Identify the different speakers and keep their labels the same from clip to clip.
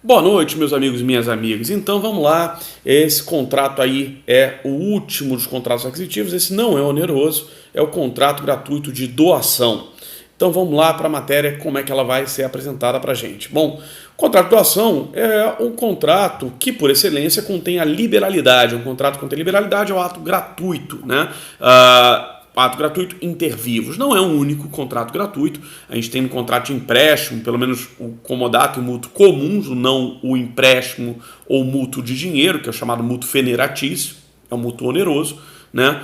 Speaker 1: Boa noite, meus amigos e minhas amigas. Então vamos lá, esse contrato aí é o último dos contratos aquisitivos, esse não é oneroso, é o contrato gratuito de doação. Então vamos lá para a matéria, como é que ela vai ser apresentada para a gente. Bom, o contrato de doação é um contrato que, por excelência, contém a liberalidade. Um contrato que contém liberalidade é o ato gratuito, né? Ato gratuito inter-vivos. Não é um único contrato gratuito. A gente tem um contrato de empréstimo, pelo menos o comodato e o mútuo comuns, não o empréstimo ou mútuo de dinheiro, que é o chamado mútuo feneratício, é um mútuo oneroso, né?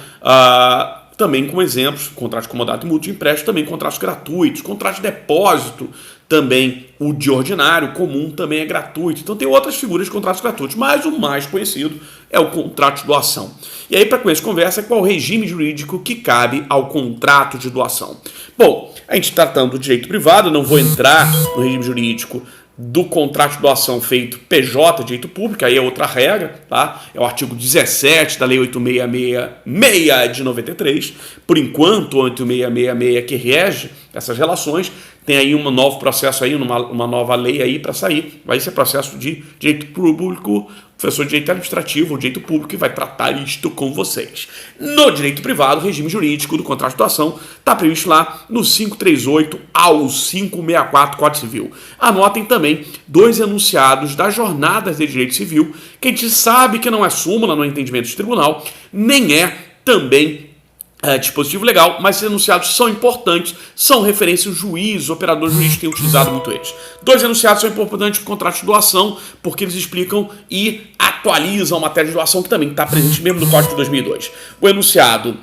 Speaker 1: Também com exemplos, contrato de comodato e mútuo de empréstimo, também contratos gratuitos, contrato de depósito, também o de ordinário, comum, também é gratuito. Então tem outras figuras de contratos gratuitos, mas o mais conhecido é o contrato de doação. E aí, para começar a conversa, qual é o regime jurídico que cabe ao contrato de doação? Bom, a gente tratando do direito privado, não vou entrar no regime jurídico do contrato de doação feito PJ, direito público, aí é outra regra, tá? É o artigo 17 da Lei 8666 de 93. Por enquanto, 8666 que rege essas relações, tem aí um novo processo aí, uma nova lei aí para sair. Vai ser processo de direito público, professor de direito administrativo ou direito público que vai tratar isto com vocês. No direito privado, o regime jurídico do contrato de doação está previsto lá no 538 ao 564 Código Civil. Anotem também dois enunciados das jornadas de direito civil, que a gente sabe que não é súmula no entendimento de tribunal, nem é também dispositivo legal, mas esses enunciados são importantes, são referências, o juiz, o operador jurídico tem utilizado muito eles. Dois enunciados são importantes para o contrato de doação, porque eles explicam e atualizam a matéria de doação, que também está presente mesmo no Código de 2002. O enunciado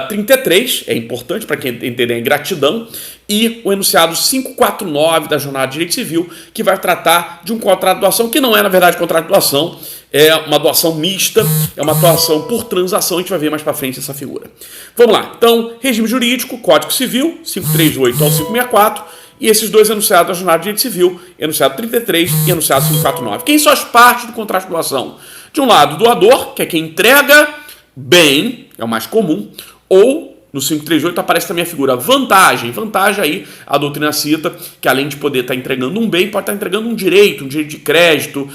Speaker 1: 33 é importante para quem entender a ingratidão, e o enunciado 549 da Jornada de Direito Civil, que vai tratar de um contrato de doação, que não é, na verdade, contrato de doação, é uma doação mista, é uma doação por transação, a gente vai ver mais para frente essa figura. Vamos lá, então, regime jurídico, Código Civil, 538 ao 564, e esses dois enunciados da Jornada de Direito Civil, enunciado 33 e enunciado 549. Quem são as partes do contrato de doação? De um lado, o doador, que é quem entrega bem, é o mais comum, ou no 538 aparece também a figura vantagem. Vantagem aí, a doutrina cita que além de poder estar entregando um bem, pode estar entregando um direito de crédito,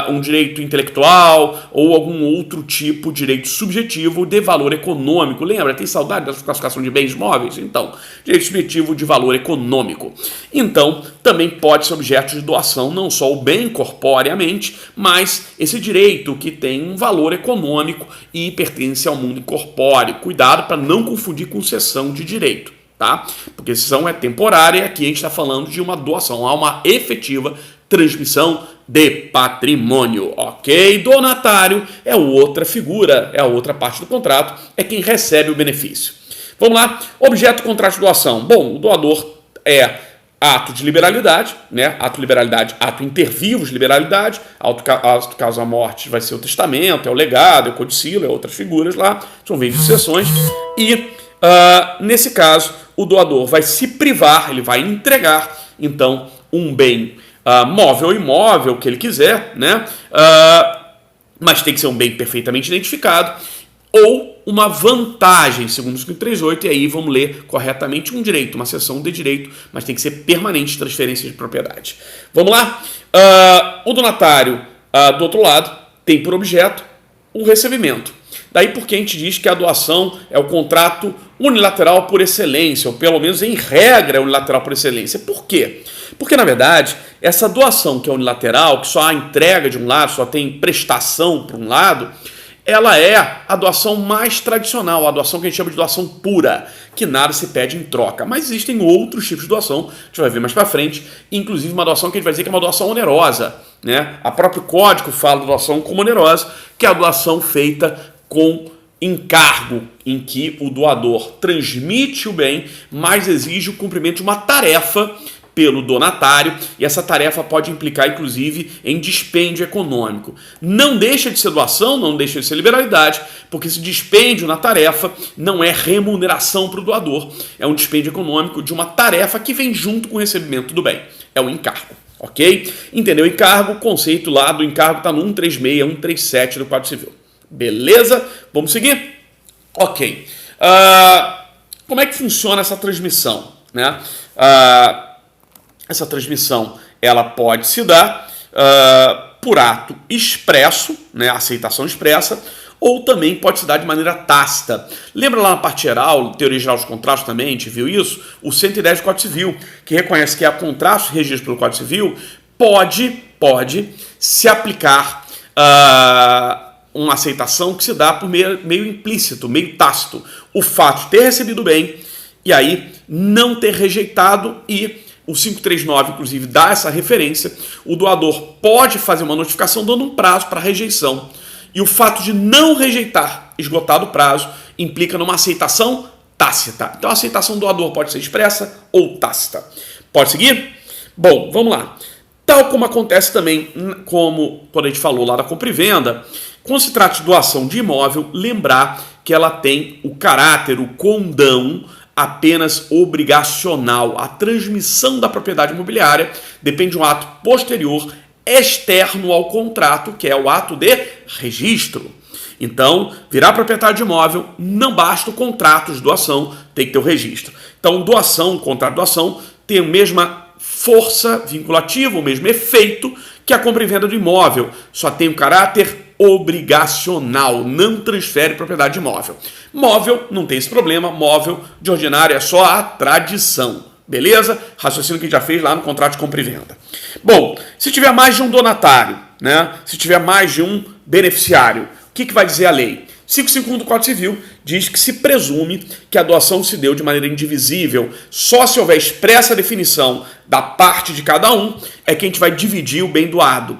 Speaker 1: um direito intelectual ou algum outro tipo de direito subjetivo de valor econômico. Lembra? Tem saudade da classificação de bens móveis? Então, direito subjetivo de valor econômico. Então, também pode ser objeto de doação, não só o bem corporeamente, mas esse direito que tem um valor econômico e pertence ao mundo incorpóreo. Cuidado para não confundir com cessão de direito, tá? Porque cessão é temporária e aqui a gente está falando de uma doação, há uma efetiva transmissão de patrimônio, ok? Donatário é outra figura, é a outra parte do contrato, é quem recebe o benefício. Vamos lá, objeto do contrato de doação. Bom, o doador é ato de liberalidade, né? Ato de liberalidade, ato intervivos de liberalidade, ato caso a morte vai ser o testamento, é o legado, é o codicilo, é outras figuras lá, são bens de sucessões, e nesse caso o doador vai se privar, ele vai entregar, então, um bem móvel ou imóvel, que ele quiser, né? Mas tem que ser um bem perfeitamente identificado, ou uma vantagem, segundo o 538, e aí vamos ler corretamente um direito, uma cessão de direito, mas tem que ser permanente transferência de propriedade. Vamos lá? O donatário, do outro lado, tem por objeto o recebimento. Daí porque a gente diz que a doação é o contrato unilateral por excelência, ou pelo menos em regra unilateral por excelência. Por quê? Porque, na verdade, essa doação que é unilateral, que só há entrega de um lado, só tem prestação por um lado, ela é a doação mais tradicional, a doação que a gente chama de doação pura, que nada se pede em troca. Mas existem outros tipos de doação, a gente vai ver mais para frente, inclusive uma doação que a gente vai dizer que é uma doação onerosa, né? A próprio código fala da doação como onerosa, que é a doação feita com encargo, em que o doador transmite o bem, mas exige o cumprimento de uma tarefa pelo donatário, e essa tarefa pode implicar, inclusive, em dispêndio econômico. Não deixa de ser doação, não deixa de ser liberalidade, porque esse dispêndio na tarefa não é remuneração para o doador, é um dispêndio econômico de uma tarefa que vem junto com o recebimento do bem, é o encargo, ok? Entendeu? Encargo, o conceito lá do encargo está no 136, 137 do Código Civil. Beleza? Vamos seguir? Ok. Como é que funciona essa transmissão, né? Essa transmissão ela pode se dar por ato expresso, né, aceitação expressa, ou também pode se dar de maneira tácita. Lembra lá na parte geral, teoria geral dos contratos também, a gente viu isso? O 110 do Código Civil, que reconhece que há contratos regidos pelo Código Civil, pode se aplicar uma aceitação que se dá por meio implícito, meio tácito. O fato de ter recebido o bem e aí não ter rejeitado, e o 539, inclusive, dá essa referência. O doador pode fazer uma notificação dando um prazo para rejeição. E o fato de não rejeitar, esgotado o prazo, implica numa aceitação tácita. Então a aceitação do doador pode ser expressa ou tácita. Pode seguir? Bom, vamos lá. Tal como acontece também, como quando a gente falou lá da compra e venda, quando se trata de doação de imóvel, lembrar que ela tem o caráter, o condão, apenas obrigacional. A transmissão da propriedade imobiliária depende de um ato posterior, externo ao contrato, que é o ato de registro. Então, virar proprietário de imóvel, não basta o contrato de doação, tem que ter o registro. Então, doação, contrato de doação, tem a mesma força vinculativa, o mesmo efeito que a compra e venda do imóvel, só tem um caráter obrigacional, não transfere propriedade de imóvel. Móvel não tem esse problema, móvel de ordinário é só a tradição. Beleza? Raciocínio que a gente já fez lá no contrato de compra e venda. Bom, se tiver mais de um donatário, né? Se tiver mais de um beneficiário, o que vai dizer a lei? 551 do Código Civil diz que se presume que a doação se deu de maneira indivisível. Só se houver expressa definição da parte de cada um é que a gente vai dividir o bem doado.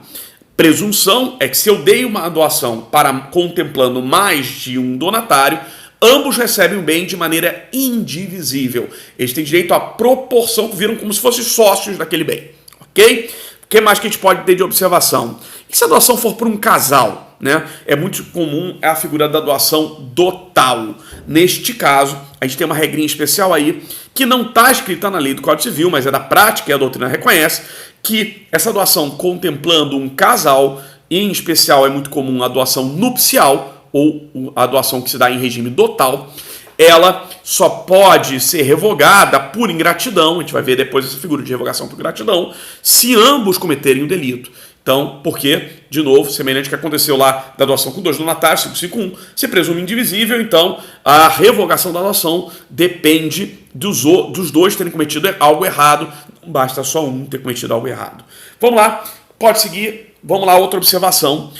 Speaker 1: Presunção é que se eu dei uma doação contemplando mais de um donatário, ambos recebem o bem de maneira indivisível. Eles têm direito à proporção, viram como se fossem sócios daquele bem. Ok? O que mais que a gente pode ter de observação? E se a doação for por um casal? Né? É muito comum a figura da doação dotal. Neste caso, a gente tem uma regrinha especial aí, que não está escrita na lei do Código Civil, mas é da prática e a doutrina reconhece, que essa doação contemplando um casal, em especial é muito comum a doação nupcial, ou a doação que se dá em regime dotal, ela só pode ser revogada por ingratidão, a gente vai ver depois essa figura de revogação por ingratidão, se ambos cometerem o delito. Então, porque, de novo, semelhante ao que aconteceu lá da doação com dois donatários, 551, se presume indivisível, então a revogação da doação depende dos dois terem cometido algo errado, não basta só um ter cometido algo errado. Vamos lá, pode seguir, vamos lá, outra observação,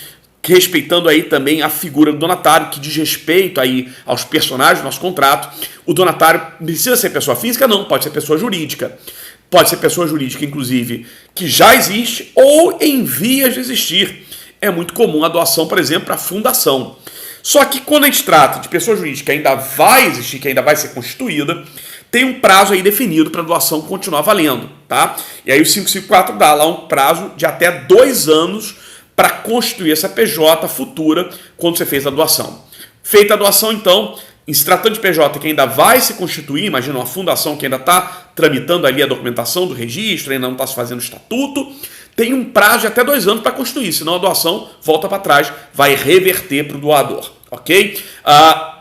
Speaker 1: respeitando aí também a figura do donatário, que diz respeito aí aos personagens do nosso contrato. O donatário precisa ser pessoa física? Não, pode ser pessoa jurídica. Pode ser pessoa jurídica, inclusive, que já existe ou em vias de existir. É muito comum a doação, por exemplo, para fundação. Só que quando a gente trata de pessoa jurídica que ainda vai existir, que ainda vai ser constituída, tem um prazo aí definido para a doação continuar valendo, tá? E aí o 554 dá lá um prazo de até 2 anos para constituir essa PJ futura quando você fez a doação. Feita a doação, então, em se tratando de PJ que ainda vai se constituir, imagina uma fundação que ainda está tramitando ali a documentação do registro, ainda não está se fazendo estatuto, tem um prazo de até 2 anos para constituir, senão a doação volta para trás, vai reverter para o doador, ok?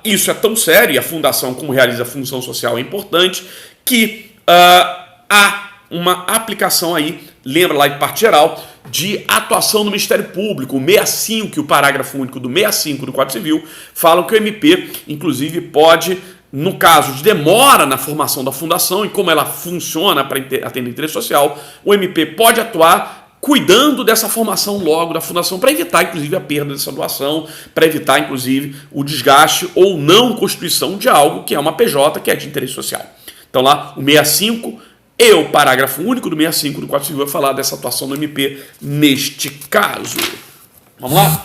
Speaker 1: Isso é tão sério, e a fundação, como realiza a função social, é importante, que há uma aplicação aí, lembra lá de parte geral, de atuação no Ministério Público, o 65 e o parágrafo único do 65 do Código Civil falam que o MP, inclusive, pode, no caso de demora na formação da fundação e como ela funciona para atender interesse social, o MP pode atuar cuidando dessa formação logo da fundação para evitar, inclusive, a perda dessa doação, para evitar, inclusive, o desgaste ou não constituição de algo que é uma PJ, que é de interesse social. Então lá, o 65 e o parágrafo único do 65 do Código Civil vai falar dessa atuação do MP neste caso. Vamos lá?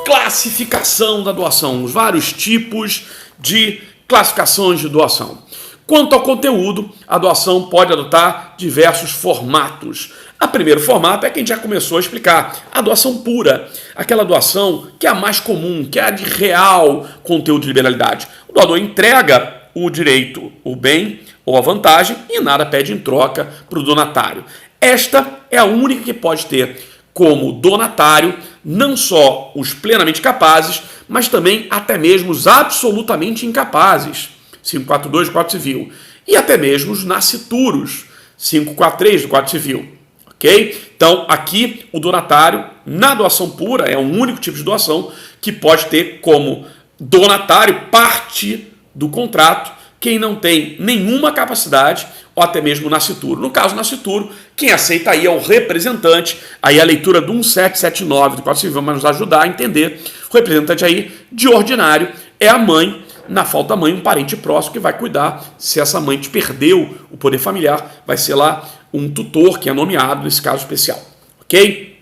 Speaker 1: Classificação da doação. Os vários tipos de classificações de doação. Quanto ao conteúdo, a doação pode adotar diversos formatos. O primeiro formato é que a gente já começou a explicar, a doação pura, aquela doação que é a mais comum, que é a de real conteúdo de liberalidade. O doador entrega o direito, o bem ou a vantagem e nada pede em troca para o donatário. Esta é a única que pode ter como donatário não só os plenamente capazes, mas também até mesmo os absolutamente incapazes, 542 do Código Civil, e até mesmo os nascituros, 543 do Código Civil. Ok? Então, aqui, o donatário, na doação pura, é o único tipo de doação que pode ter como donatário parte do contrato quem não tem nenhuma capacidade ou até mesmo nascituro. No caso nascituro, quem aceita aí é o representante, aí a leitura do 1779 do Código Civil vai nos ajudar a entender. O representante aí de ordinário é a mãe, na falta da mãe, um parente próximo que vai cuidar. Se essa mãe te perdeu o poder familiar, vai ser lá um tutor que é nomeado nesse caso especial. Ok?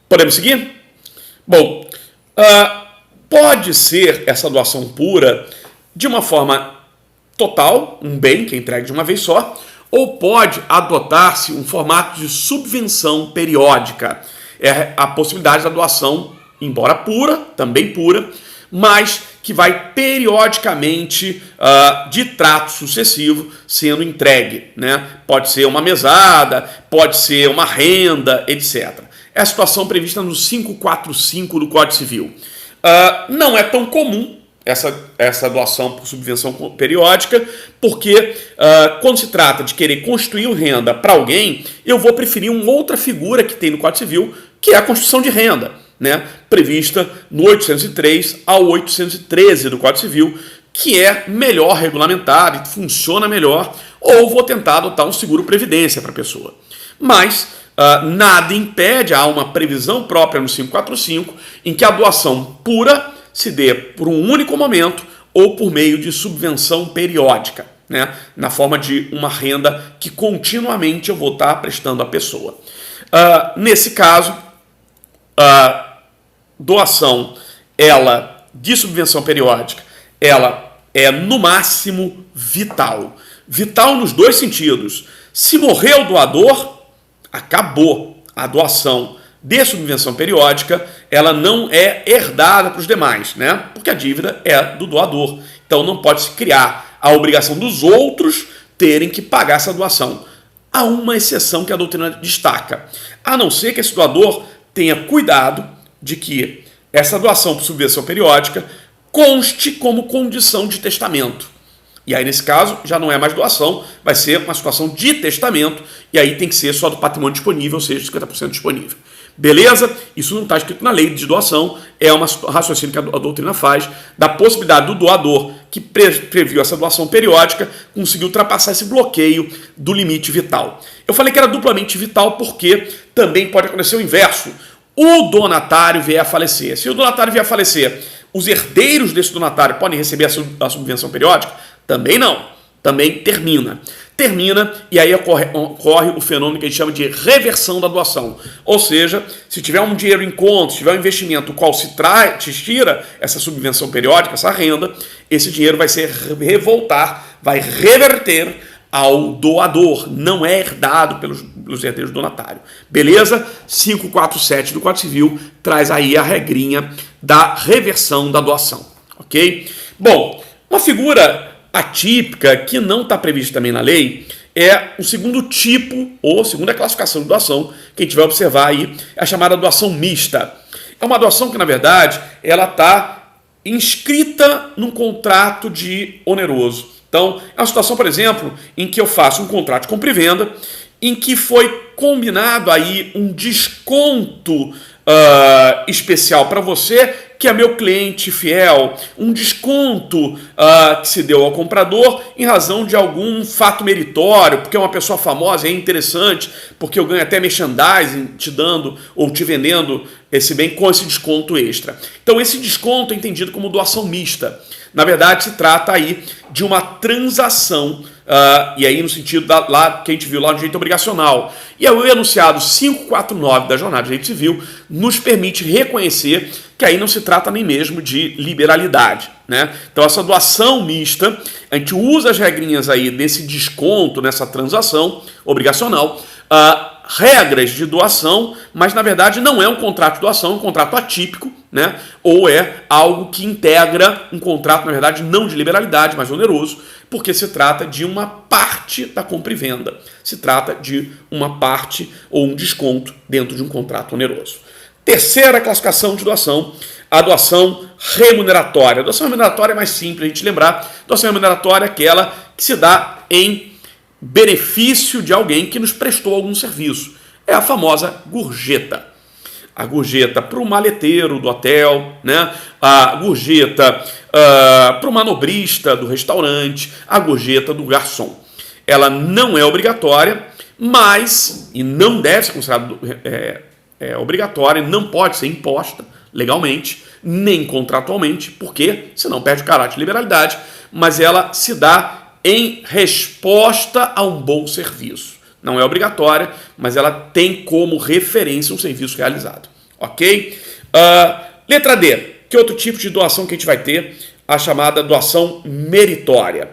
Speaker 1: Podemos seguir? Bom, pode ser essa doação pura de uma forma total, um bem que é entregue de uma vez só, ou pode adotar-se um formato de subvenção periódica. É a possibilidade da doação, embora pura, também pura, mas que vai periodicamente, de trato sucessivo, sendo entregue, né? Pode ser uma mesada, pode ser uma renda, etc. É a situação prevista no 545 do Código Civil. Não é tão comum essa doação por subvenção periódica, porque quando se trata de querer construir renda para alguém, eu vou preferir uma outra figura que tem no Código Civil, que é a construção de renda, né, prevista no 803 ao 813 do Código Civil, que é melhor regulamentado e funciona melhor, ou vou tentar adotar um seguro-previdência para a pessoa. Mas nada impede, há uma previsão própria no 545, em que a doação pura se dê por um único momento ou por meio de subvenção periódica, né, na forma de uma renda que continuamente eu vou estar prestando à pessoa. Nesse caso, a doação de subvenção periódica, ela é no máximo vital. Vital nos dois sentidos. Se morrer o doador, acabou a doação de subvenção periódica, ela não é herdada para os demais, né? Porque a dívida é do doador. Então não pode se criar a obrigação dos outros terem que pagar essa doação. Há uma exceção que a doutrina destaca, a não ser que esse doador tenha cuidado de que essa doação por subvenção periódica conste como condição de testamento. E aí, nesse caso, já não é mais doação, vai ser uma situação de testamento, e aí tem que ser só do patrimônio disponível, ou seja, 50% disponível. Beleza? Isso não está escrito na lei de doação, é um raciocínio que a doutrina faz, da possibilidade do doador, que previu essa doação periódica, conseguir ultrapassar esse bloqueio do limite vital. Eu falei que era duplamente vital porque também pode acontecer o inverso. O donatário vier a falecer. Se o donatário vier a falecer, os herdeiros desse donatário podem receber a subvenção periódica? Também não. Também termina. E aí ocorre o fenômeno que a gente chama de reversão da doação. Ou seja, se tiver um dinheiro em conta, se tiver um investimento o qual se tira essa subvenção periódica, essa renda, esse dinheiro vai vai reverter ao doador, não é herdado pelos herdeiros do donatário. Beleza? 547 do Código Civil traz aí a regrinha da reversão da doação. Ok? Bom, uma figura atípica que não está prevista também na lei é o segundo tipo, ou segunda classificação de doação, que a gente vai observar aí, é a chamada doação mista. É uma doação que, na verdade, ela está inscrita num contrato de oneroso. Então, é uma situação, por exemplo, em que eu faço um contrato de compra e venda, em que foi combinado aí um desconto especial para você, que é meu cliente fiel, um desconto que se deu ao comprador em razão de algum fato meritório, porque é uma pessoa famosa, é interessante, porque eu ganho até merchandising te dando ou te vendendo esse bem com esse desconto extra. Então esse desconto é entendido como doação mista. Na verdade, se trata aí de uma transação, e aí no sentido lá que a gente viu lá no direito obrigacional. E o enunciado 549 da Jornada de Direito Civil nos permite reconhecer que aí não se trata nem mesmo de liberalidade, né? Então essa doação mista, a gente usa as regrinhas aí desse desconto nessa transação obrigacional, regras de doação, mas na verdade não é um contrato de doação, é um contrato atípico, né? Ou é algo que integra um contrato, na verdade, não de liberalidade, mas oneroso, porque se trata de uma parte da compra e venda. Se trata de uma parte ou um desconto dentro de um contrato oneroso. Terceira classificação de doação, a doação remuneratória. A doação remuneratória é mais simples a gente lembrar. A doação remuneratória é aquela que se dá em benefício de alguém que nos prestou algum serviço. É a famosa gorjeta. A gorjeta para o maleteiro do hotel, né? A gorjeta para o manobrista do restaurante, a gorjeta do garçom. Ela não é obrigatória, mas, e não deve ser considerada obrigatória, não pode ser imposta legalmente, nem contratualmente, porque senão perde o caráter de liberalidade, mas ela se dá em resposta a um bom serviço. Não é obrigatória, mas ela tem como referência um serviço realizado. Ok? Letra D. Que outro tipo de doação que a gente vai ter? A chamada doação meritória.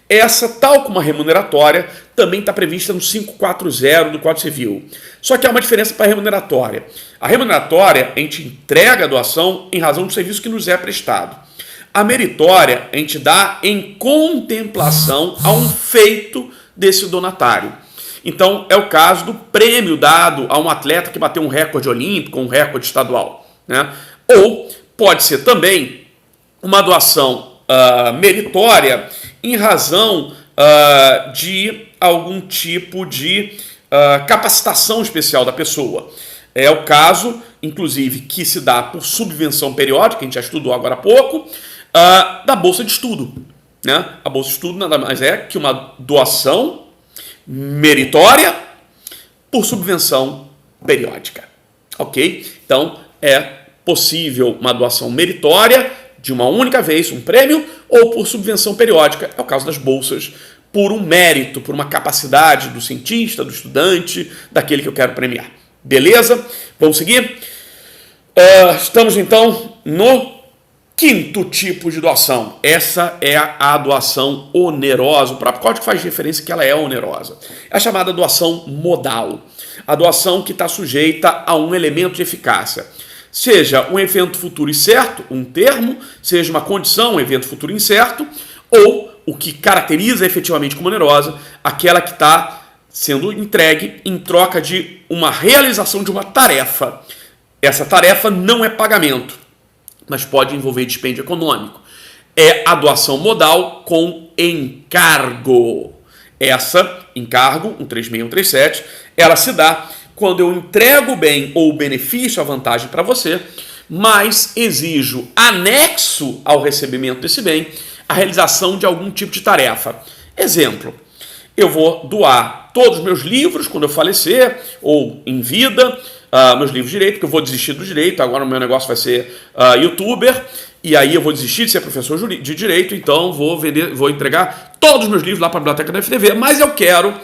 Speaker 1: Essa, tal como a remuneratória, também está prevista no 540 do Código Civil. Só que há uma diferença para a remuneratória. A remuneratória, a gente entrega a doação em razão do serviço que nos é prestado. A meritória, a gente dá em contemplação a um feito desse donatário. Então, é o caso do prêmio dado a um atleta que bateu um recorde olímpico, um recorde estadual, né? Ou pode ser também uma doação meritória em razão de algum tipo de capacitação especial da pessoa. É o caso, inclusive, que se dá por subvenção periódica, a gente já estudou agora há pouco, da Bolsa de Estudo, né? A Bolsa de Estudo nada mais é que uma doação meritória por subvenção periódica. Ok? Então, é possível uma doação meritória de uma única vez, um prêmio, ou por subvenção periódica. É o caso das bolsas, por um mérito, por uma capacidade do cientista, do estudante, daquele que eu quero premiar. Beleza? Vamos seguir? Estamos, então, no quinto tipo de doação. Essa é a doação onerosa. O próprio código faz referência que ela é onerosa. É a chamada doação modal. A doação que está sujeita a um elemento de eficácia. Seja um evento futuro incerto, um termo, seja uma condição, um evento futuro incerto, ou o que caracteriza efetivamente como onerosa, aquela que está sendo entregue em troca de uma realização de uma tarefa. Essa tarefa não é pagamento, mas pode envolver dispêndio econômico. É a doação modal com encargo. Essa, encargo, 136, 137, ela se dá quando eu entrego o bem ou o benefício, a vantagem para você, mas exijo, anexo ao recebimento desse bem, a realização de algum tipo de tarefa. Exemplo, eu vou doar todos os meus livros quando eu falecer, ou em vida, meus livros de direito, porque eu vou desistir do direito, agora o meu negócio vai ser youtuber, e aí eu vou desistir de ser professor de direito, então vou entregar todos os meus livros lá para a biblioteca da FDV, mas eu quero,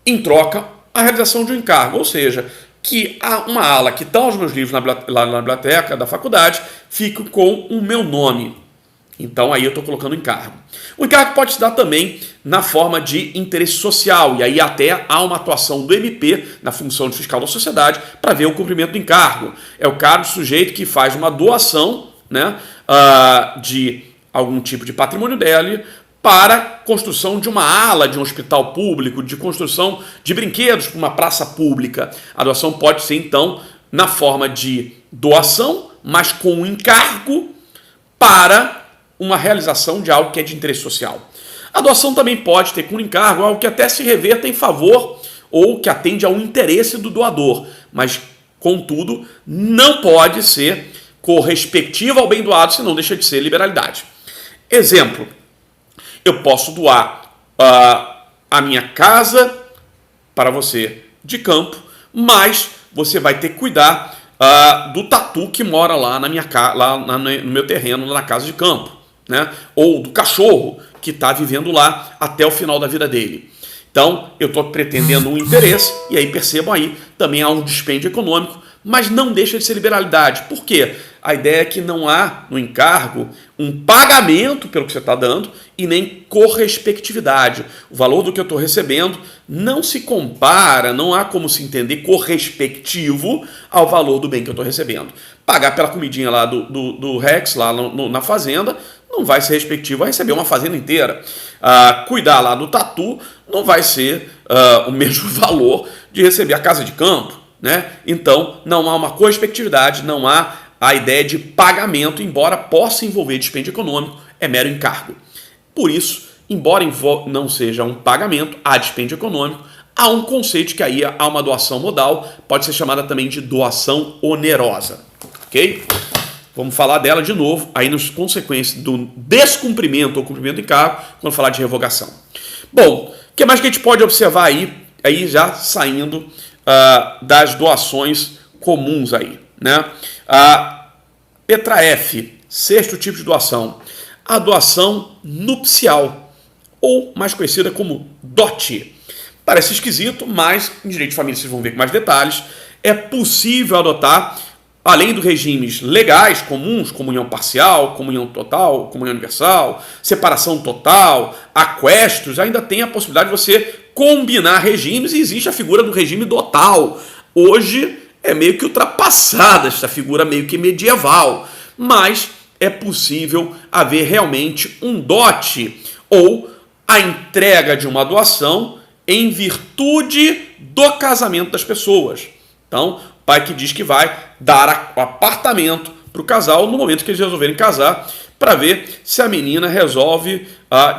Speaker 1: em troca, a realização de um encargo, ou seja, que uma ala que está os meus livros lá na biblioteca da faculdade fique com o meu nome. Então aí eu estou colocando encargo. O encargo pode se dar também na forma de interesse social, e aí até há uma atuação do MP na função de fiscal da sociedade para ver o cumprimento do encargo. É o caso do sujeito que faz uma doação, né, de algum tipo de patrimônio dele para construção de uma ala de um hospital público, de construção de brinquedos para uma praça pública. A doação pode ser, então, na forma de doação, mas com um encargo para uma realização de algo que é de interesse social. A doação também pode ter com encargo algo que até se reverta em favor ou que atende ao interesse do doador, mas, contudo, não pode ser correspectiva ao bem doado, senão deixa de ser liberalidade. Exemplo, eu posso doar a minha casa para você de campo, mas você vai ter que cuidar do tatu que mora lá no meu terreno, na casa de campo, né? Ou do cachorro que está vivendo lá até o final da vida dele. Então, eu estou pretendendo um interesse, e aí percebam aí, também há um dispêndio econômico, mas não deixa de ser liberalidade. Por quê? A ideia é que não há no encargo um pagamento pelo que você está dando e nem correspectividade. O valor do que eu estou recebendo não se compara, não há como se entender correspectivo ao valor do bem que eu estou recebendo. Pagar pela comidinha lá do Rex, lá na fazenda, não vai ser respectivo a receber uma fazenda inteira. Cuidar lá do tatu não vai ser o mesmo valor de receber a casa de campo, né? Então, não há uma correspectividade, não há a ideia de pagamento, embora possa envolver dispêndio econômico, é mero encargo. Por isso embora não seja um pagamento, há dispêndio econômico, há um conceito que aí há uma doação modal, pode ser chamada também de doação onerosa, ok? Vamos falar dela de novo, aí nas consequências do descumprimento ou cumprimento de encargo, quando falar de revogação. Bom, o que mais que a gente pode observar aí já saindo das doações comuns aí, né? Letra F, sexto tipo de doação, a doação nupcial, ou mais conhecida como dote. Parece esquisito, mas em direito de família vocês vão ver com mais detalhes. É possível adotar, além dos regimes legais comuns, comunhão parcial, comunhão total, comunhão universal, separação total, aquestos, ainda tem a possibilidade de você combinar regimes e existe a figura do regime dotal. Hoje é meio que ultrapassada essa figura meio que medieval, mas é possível haver realmente um dote ou a entrega de uma doação em virtude do casamento das pessoas. Então, pai que diz que vai dar o apartamento para o casal no momento que eles resolverem casar, para ver se a menina resolve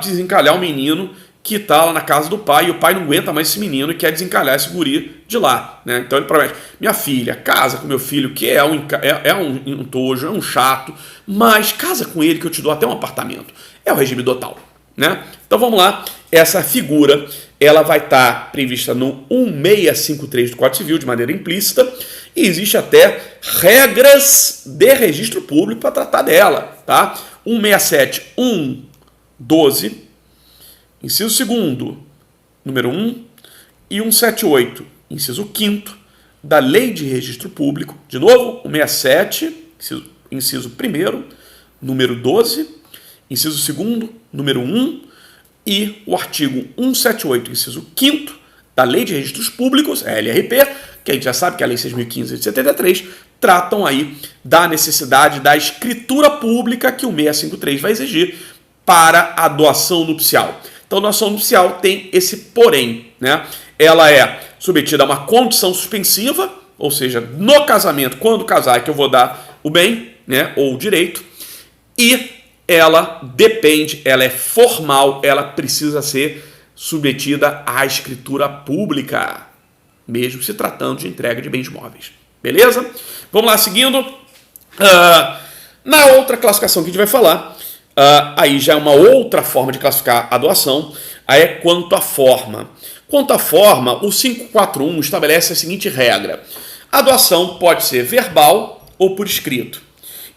Speaker 1: desencalhar o menino que está lá na casa do pai, e o pai não aguenta mais esse menino e quer desencalhar esse guri de lá, né? Então ele promete, minha filha, casa com meu filho, que é um tojo, é um chato, mas casa com ele que eu te dou até um apartamento. É o regime dotal, né? Então vamos lá, essa figura, ela vai estar prevista no 1653 do Código Civil, de maneira implícita, e existe até regras de registro público para tratar dela, tá? 167.1.12, inciso 2º, número 1, e 178, inciso 5º, da Lei de Registro Público, de novo, 167, inciso 1º, número 12, inciso 2º, número 1, e o artigo 178, inciso 5º, da Lei de Registros Públicos, a LRP, que a gente já sabe que é a Lei 6.015 de 73, tratam aí da necessidade da escritura pública que o 653 vai exigir para a doação nupcial. Então, a doação nupcial tem esse porém, né? Ela é submetida a uma condição suspensiva, ou seja, no casamento, quando casar, é que eu vou dar o bem, né, ou o direito, e ela depende, ela é formal, ela precisa ser submetida à escritura pública, mesmo se tratando de entrega de bens móveis. Beleza? Vamos lá, seguindo. Na outra classificação que a gente vai falar, aí já é uma outra forma de classificar a doação, aí é quanto à forma. Quanto à forma, o 541 estabelece a seguinte regra: a doação pode ser verbal ou por escrito.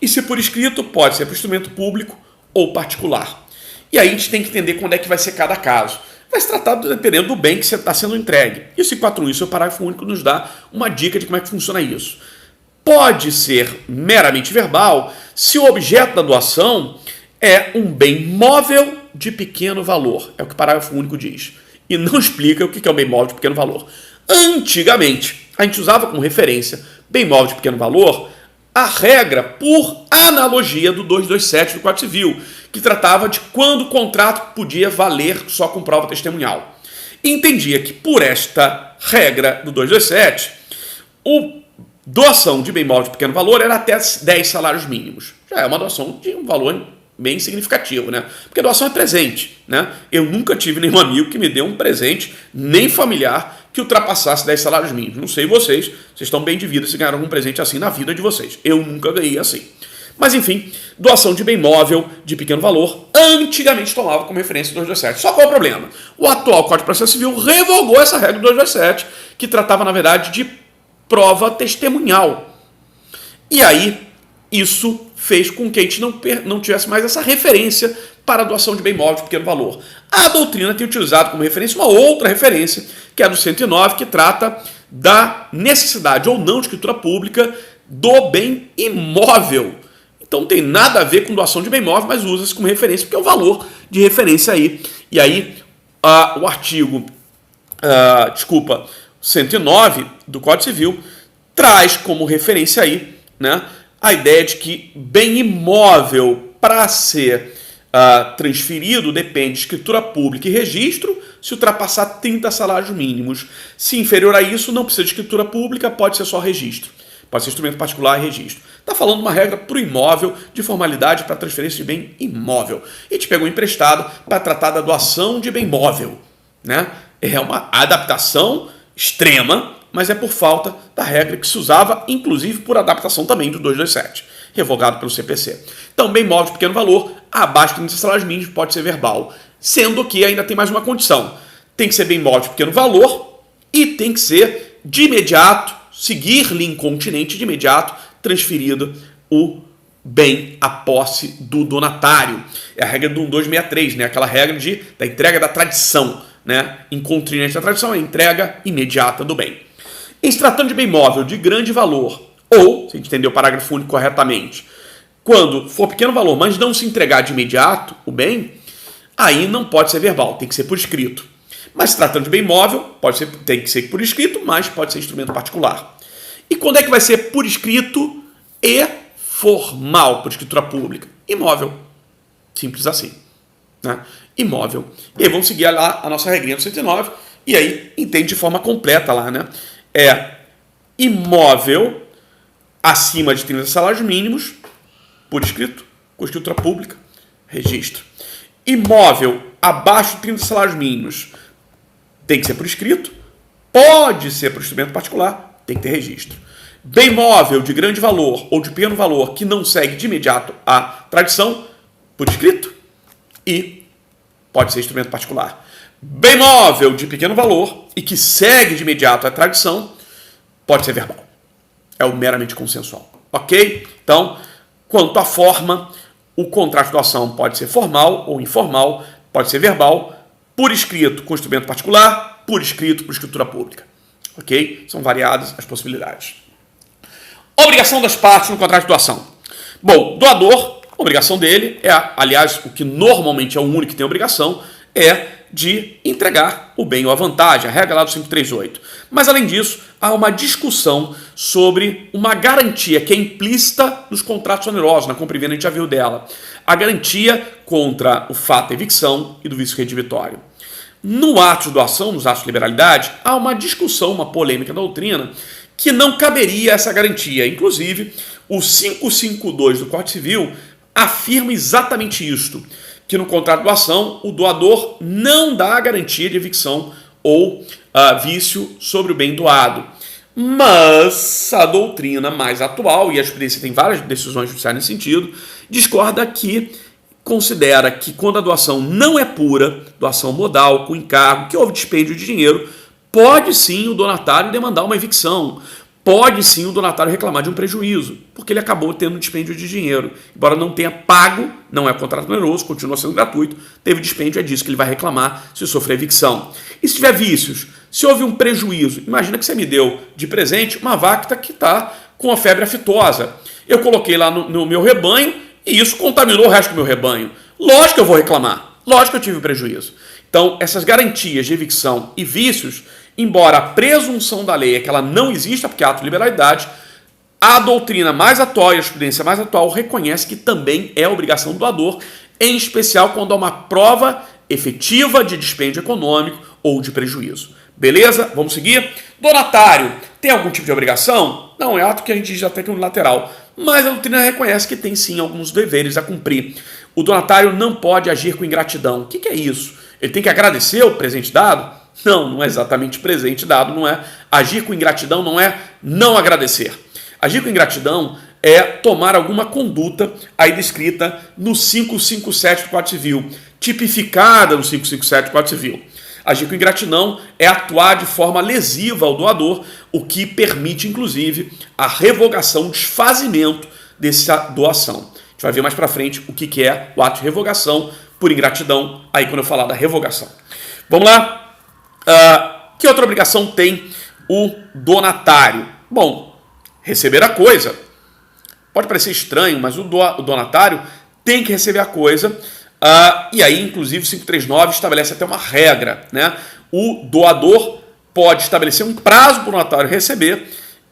Speaker 1: E se por escrito, pode ser para instrumento público ou particular. E aí a gente tem que entender quando é que vai ser cada caso. Vai se tratar dependendo do bem que está sendo entregue. E o 541, isso é o parágrafo único, nos dá uma dica de como é que funciona isso. Pode ser meramente verbal se o objeto da doação é um bem móvel de pequeno valor. É o que o parágrafo único diz. E não explica o que é um bem móvel de pequeno valor. Antigamente, a gente usava como referência bem móvel de pequeno valor a regra por analogia do 227 do Código Civil, que tratava de quando o contrato podia valer só com prova testemunhal. E entendia que por esta regra do 227, a doação de bem móvel de pequeno valor era até 10 salários mínimos. Já é uma doação de um valor bem significativo, né? Porque a doação é presente, né? Eu nunca tive nenhum amigo que me deu um presente, nem familiar, que ultrapassasse 10 salários mínimos. Não sei vocês estão bem de vida se ganharam algum presente assim na vida de vocês. Eu nunca ganhei assim. Mas enfim, doação de bem móvel de pequeno valor, antigamente tomava como referência o 227. Só qual é o problema? O atual Código de Processo Civil revogou essa regra do 227, que tratava, na verdade, de prova testemunhal. E aí, isso fez com que a gente não tivesse mais essa referência para a doação de bem móvel de pequeno valor. A doutrina tem utilizado como referência uma outra referência, que é a do 109, que trata da necessidade ou não de escritura pública do bem imóvel. Então não tem nada a ver com doação de bem móvel, mas usa-se como referência, porque é o valor de referência aí. E aí, o artigo 109 do Código Civil traz como referência aí, né, a ideia de que bem imóvel para ser transferido depende de escritura pública e registro se ultrapassar 30 salários mínimos. Se inferior a isso, não precisa de escritura pública, pode ser só registro. pode ser instrumento particular e registro. Está falando uma regra para o imóvel de formalidade para transferência de bem imóvel. E te pegou emprestado para tratar da doação de bem móvel, né? É uma adaptação extrema, mas é por falta da regra que se usava, inclusive por adaptação também do 227, revogado pelo CPC. Então, bem móvel de pequeno valor, abaixo de 30 salários mínimos, pode ser verbal. Sendo que ainda tem mais uma condição. Tem que ser bem móvel de pequeno valor e tem que ser de imediato, seguir-lhe incontinente de imediato, transferido o bem à posse do donatário. É a regra do 1263, né? Aquela regra da entrega da tradição, né? Incontinente da tradição é a entrega imediata do bem. Em se tratando de bem móvel de grande valor, ou, se a gente entender o parágrafo único corretamente, quando for pequeno valor, mas não se entregar de imediato o bem, aí não pode ser verbal, tem que ser por escrito. Mas se tratando de bem móvel, tem que ser por escrito, mas pode ser instrumento particular. E quando é que vai ser por escrito e formal, por escritura pública? Imóvel. Simples assim. Né? Imóvel. E aí vamos seguir lá a nossa regrinha do 109, e aí entende de forma completa lá, né? É imóvel acima de 30 salários mínimos, por escrito, com escritura pública, registro. Imóvel abaixo de 30 salários mínimos, tem que ser por escrito, pode ser por instrumento particular, tem que ter registro. Bem móvel de grande valor ou de pequeno valor que não segue de imediato a tradição, por escrito, e pode ser instrumento particular. Bem móvel de pequeno valor e que segue de imediato a tradição, pode ser verbal. É o meramente consensual. Ok? Então, quanto à forma, o contrato de doação pode ser formal ou informal, pode ser verbal, por escrito com instrumento particular, por escrito por escritura pública. Ok? São variadas as possibilidades. Obrigação das partes no contrato de doação. Bom, doador, a obrigação dele aliás, o que normalmente é o único que tem obrigação, é de entregar o bem ou a vantagem, a regra lá do 538. Mas, além disso, há uma discussão sobre uma garantia que é implícita nos contratos onerosos, na compra e venda, a gente já viu dela. A garantia contra o fato da evicção e do vício redivitório. No ato de doação, nos atos de liberalidade, há uma discussão, uma polêmica da doutrina, que não caberia essa garantia. Inclusive, o 552 do Código Civil afirma exatamente isto, que no contrato de doação o doador não dá a garantia de evicção ou vício sobre o bem doado. Mas a doutrina mais atual, e a jurisprudência tem várias decisões judiciais nesse sentido, discorda que considera que quando a doação não é pura, doação modal, com encargo, que houve dispêndio de dinheiro, pode sim o donatário demandar uma evicção. Pode sim o donatário reclamar de um prejuízo, porque ele acabou tendo um dispêndio de dinheiro. Embora não tenha pago, não é contrato oneroso, continua sendo gratuito, teve dispêndio, é disso que ele vai reclamar se sofrer evicção. E se tiver vícios, se houve um prejuízo, imagina que você me deu de presente uma vaca que está com a febre aftosa. Eu coloquei lá no meu rebanho e isso contaminou o resto do meu rebanho. Lógico que eu vou reclamar, lógico que eu tive prejuízo. Então, essas garantias de evicção e vícios, embora a presunção da lei é que ela não exista, porque é ato de liberalidade, a doutrina mais atual e a jurisprudência mais atual reconhece que também é obrigação do doador, em especial quando há uma prova efetiva de dispêndio econômico ou de prejuízo. Beleza? Vamos seguir? Donatário, tem algum tipo de obrigação? Não, é ato que a gente diz até que é unilateral, mas a doutrina reconhece que tem sim alguns deveres a cumprir. O donatário não pode agir com ingratidão. O que é isso? Ele tem que agradecer o presente dado? Não, não é exatamente presente dado, não é. Agir com ingratidão não é não agradecer. Agir com ingratidão é tomar alguma conduta aí descrita no 557 do Código Civil, tipificada no 557 do Código Civil. Agir com ingratidão é atuar de forma lesiva ao doador, o que permite, inclusive, a revogação, o desfazimento dessa doação. A gente vai ver mais para frente o que é o ato de revogação por ingratidão, aí quando eu falar da revogação. Vamos lá? Que outra obrigação tem o donatário? Bom, receber a coisa. Pode parecer estranho, mas o donatário tem que receber a coisa. E aí, inclusive, o 539 estabelece até uma regra, né? O doador pode estabelecer um prazo para o donatário receber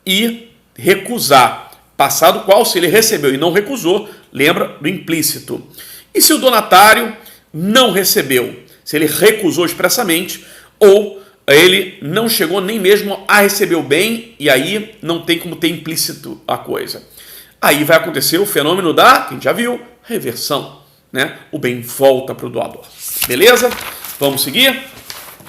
Speaker 1: e recusar. Passado o qual, se ele recebeu e não recusou, lembra do implícito. E se o donatário não recebeu? Se ele recusou expressamente ou ele não chegou nem mesmo a receber o bem, e aí não tem como ter implícito a coisa. Aí vai acontecer o fenômeno da, quem já viu, reversão, né? O bem volta para o doador. Beleza? Vamos seguir?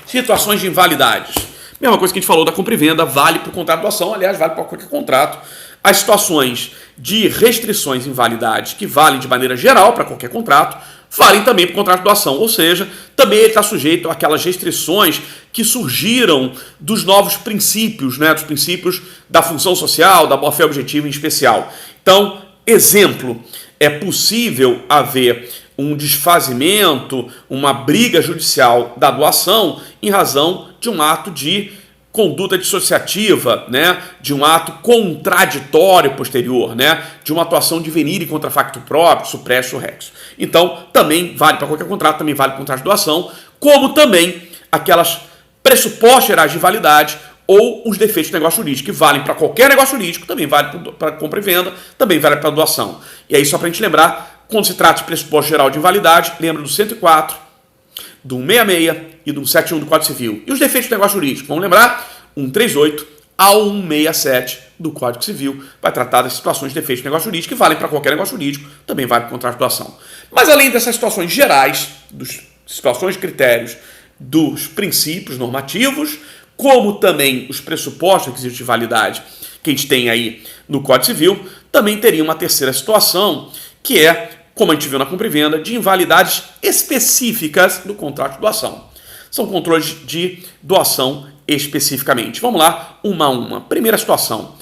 Speaker 1: Situações de invalidades. Mesma coisa que a gente falou da compra e venda, vale para o contrato de doação, aliás, vale para qualquer contrato. As situações de restrições e invalidades, que valem de maneira geral para qualquer contrato, valem também para o contrato de doação, ou seja, também ele está sujeito àquelas restrições que surgiram dos novos princípios, né, dos princípios da função social, da boa-fé objetiva em especial. Então, exemplo, é possível haver um desfazimento, uma briga judicial da doação em razão de um ato de conduta dissociativa, né, de um ato contraditório posterior, né, de uma atuação de venire contra facto próprio, supresso rexo. Então, também vale para qualquer contrato, também vale para contrato de doação, como também aquelas pressupostos gerais de validade ou os defeitos do negócio jurídico, que valem para qualquer negócio jurídico, também vale para compra e venda, também vale para doação. E aí, só para a gente lembrar, quando se trata de pressuposto geral de invalidade, lembra do 104, do 166 e do 171 do Código Civil. E os defeitos do negócio jurídico? Vamos lembrar? 138 ao 167 do Código Civil vai tratar das situações de defeitos do negócio jurídico que valem para qualquer negócio jurídico, também vale para o contrato de doação. Mas além dessas situações gerais, das situações de critérios, dos princípios normativos, como também os pressupostos requisitos de validade que a gente tem aí no Código Civil, também teria uma terceira situação, que é, como a gente viu na compra e venda, de invalidades específicas do contrato de doação. São controles de doação especificamente. Vamos lá, uma a uma. Primeira situação,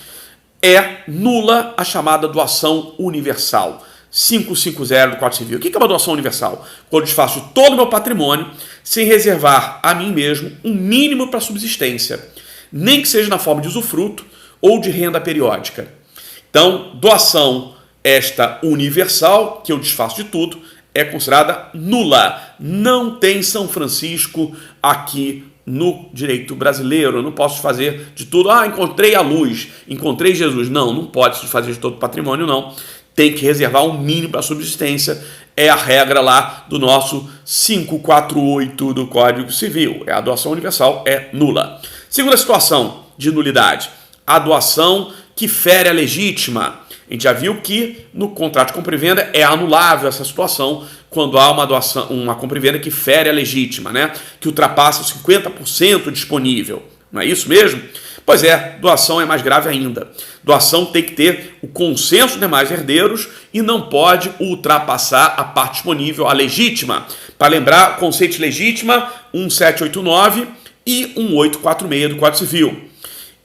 Speaker 1: é nula a chamada doação universal. 550 do Código Civil. O que é uma doação universal? Quando eu desfaço todo o meu patrimônio sem reservar a mim mesmo um mínimo para subsistência, nem que seja na forma de usufruto ou de renda periódica. Então, doação esta universal, que eu desfaço de tudo, é considerada nula. Não tem São Francisco aqui no direito brasileiro. Eu não posso fazer de tudo. Ah, encontrei a luz, encontrei Jesus. Não, não pode se fazer de todo o patrimônio, não. Tem que reservar um mínimo para a subsistência. É a regra lá do nosso 548 do Código Civil. A doação universal é nula. Segunda situação de nulidade, a doação que fere a legítima. A gente já viu que no contrato de compra e venda é anulável essa situação quando há uma doação, uma compra e venda que fere a legítima, né? Que ultrapassa os 50% disponível. Não é isso mesmo? Pois é, doação é mais grave ainda. Doação tem que ter o consenso dos demais herdeiros e não pode ultrapassar a parte disponível, a legítima. Para lembrar, conceito de legítima, 1789 e 1846 do Código Civil.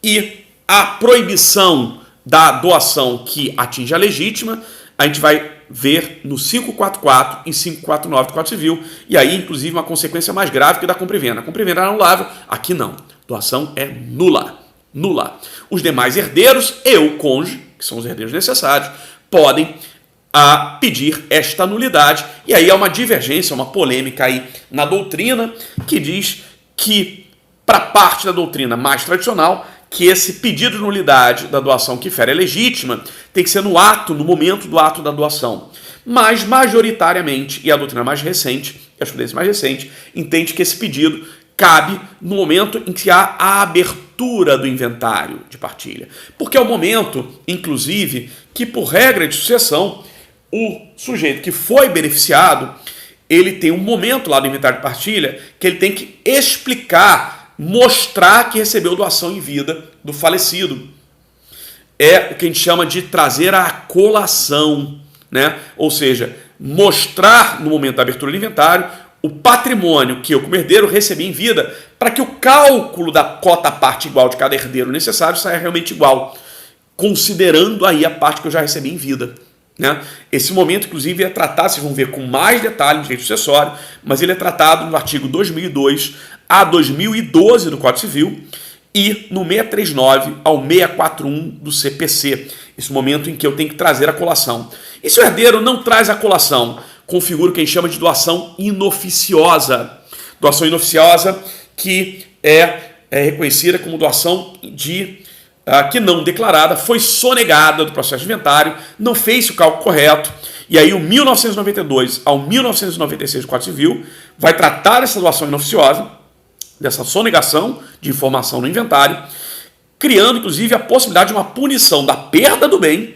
Speaker 1: E a proibição da doação que atinge a legítima, a gente vai ver no 544 e 549 do Código Civil, e aí, inclusive, uma consequência mais grave que da compra e venda. A compra e venda é anulável, aqui não. Doação é nula. Nula. Os demais herdeiros e o cônjuge, que são os herdeiros necessários, podem pedir esta nulidade, e aí há uma divergência, uma polêmica aí na doutrina, que diz que, para parte da doutrina mais tradicional, que esse pedido de nulidade da doação que fere a legítima tem que ser no momento do ato da doação. Mas, majoritariamente, e a doutrina mais recente, a jurisprudência mais recente, entende que esse pedido cabe no momento em que há a abertura do inventário de partilha. Porque é o momento, inclusive, que, por regra de sucessão, o sujeito que foi beneficiado, ele tem um momento lá do inventário de partilha que ele tem que explicar, mostrar que recebeu doação em vida do falecido. É o que a gente chama de trazer a colação, né? Ou seja, mostrar no momento da abertura do inventário o patrimônio que eu, como herdeiro, recebi em vida, para que o cálculo da cota-parte igual de cada herdeiro necessário saia realmente igual, considerando aí a parte que eu já recebi em vida. Né? Esse momento, inclusive, é tratado, vocês vão ver com mais detalhe no direito sucessório, mas ele é tratado no artigo 2002 a 2012 do Código Civil e no 639 ao 641 do CPC, esse momento em que eu tenho que trazer a colação. E se o herdeiro não traz a colação, configura o que a gente chama de doação inoficiosa. Doação inoficiosa que é reconhecida como doação que não declarada, foi sonegada do processo de inventário, não fez o cálculo correto, e aí o 1992 ao 1996 do Código Civil vai tratar essa doação inoficiosa dessa sonegação de informação no inventário, criando, inclusive, a possibilidade de uma punição da perda do bem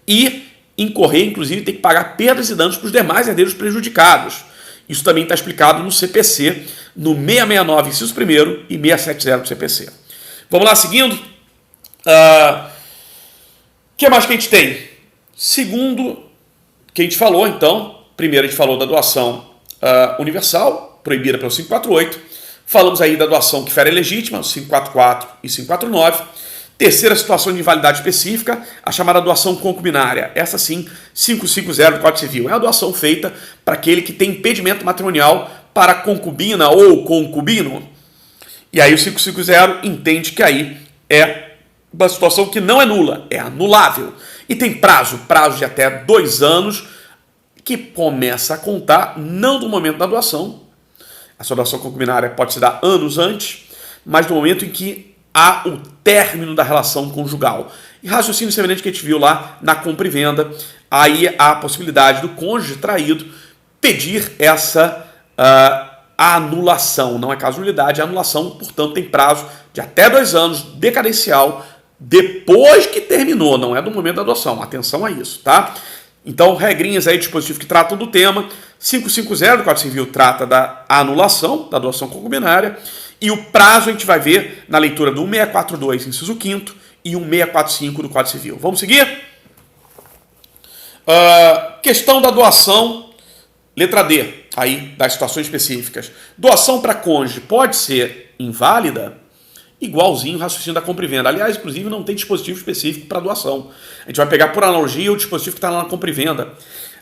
Speaker 1: e incorrer, inclusive, ter que pagar perdas e danos para os demais herdeiros prejudicados. Isso também está explicado no CPC, no 669, inciso 1º, e 670 do CPC. Vamos lá, seguindo. O que mais que a gente tem? Segundo que a gente falou, então, primeiro a gente falou da doação universal, proibida pelo 548. Falamos aí da doação que fere legítima, 544 e 549. Terceira situação de invalidade específica, a chamada doação concubinária. Essa sim, 550 do Código Civil. É a doação feita para aquele que tem impedimento matrimonial para concubina ou concubino. E aí o 550 entende que aí é uma situação que não é nula, é anulável. E tem prazo de até 2 anos, que começa a contar não do momento da doação. A sua doação concubinária pode se dar anos antes, mas no momento em que há o término da relação conjugal. E raciocínio semelhante que a gente viu lá na compra e venda, aí há a possibilidade do cônjuge traído pedir essa anulação. Não é caso de nulidade, é anulação, portanto tem prazo de até 2 anos, decadencial, depois que terminou, não é do momento da adoção. Atenção a isso, tá? Então, regrinhas aí, dispositivos que tratam do tema. 550 do Código Civil trata da anulação, da doação concubinária. E o prazo a gente vai ver na leitura do 1642, inciso 5º, e 1645 do Código Civil. Vamos seguir? Questão da doação, letra D, aí das situações específicas. Doação para cônjuge pode ser inválida? Igualzinho o raciocínio da compra e venda. Aliás, inclusive, não tem dispositivo específico para doação. A gente vai pegar por analogia o dispositivo que está lá na compra e venda.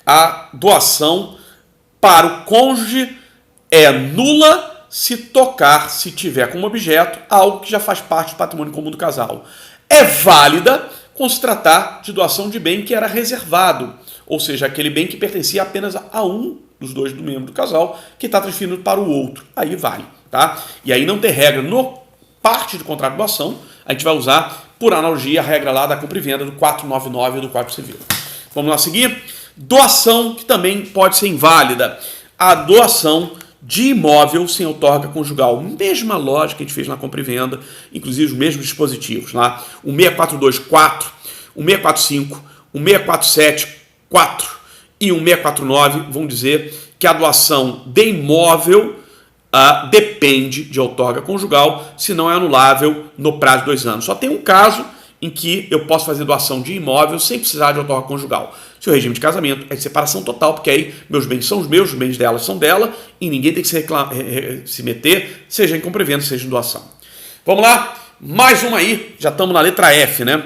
Speaker 1: A doação para o cônjuge é nula se tocar, se tiver como objeto, algo que já faz parte do patrimônio comum do casal. É válida quando se tratar de doação de bem que era reservado, ou seja, aquele bem que pertencia apenas a um dos dois do membro do casal, que está transferindo para o outro. Aí vale, tá? E aí não tem regra no parte do contrato de doação, a gente vai usar, por analogia, a regra lá da compra e venda do 499 do Código Civil. Vamos lá seguir? Doação que também pode ser inválida. A doação de imóvel sem outorga conjugal. Mesma lógica que a gente fez na compra e venda, inclusive os mesmos dispositivos. Lá. O 642.4, o 645, o 647.4 e o 649 vão dizer que a doação de imóvel depende de outorga conjugal, se não é anulável no prazo de 2 anos. Só tem um caso em que eu posso fazer doação de imóvel sem precisar de outorga conjugal. Se o regime de casamento é de separação total, porque aí meus bens são os meus, os bens dela são dela, e ninguém tem que se meter, seja em compra e venda, seja em doação. Vamos lá, mais uma aí, já estamos na letra F, né?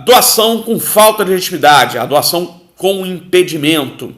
Speaker 1: Doação com falta de legitimidade, a doação com impedimento.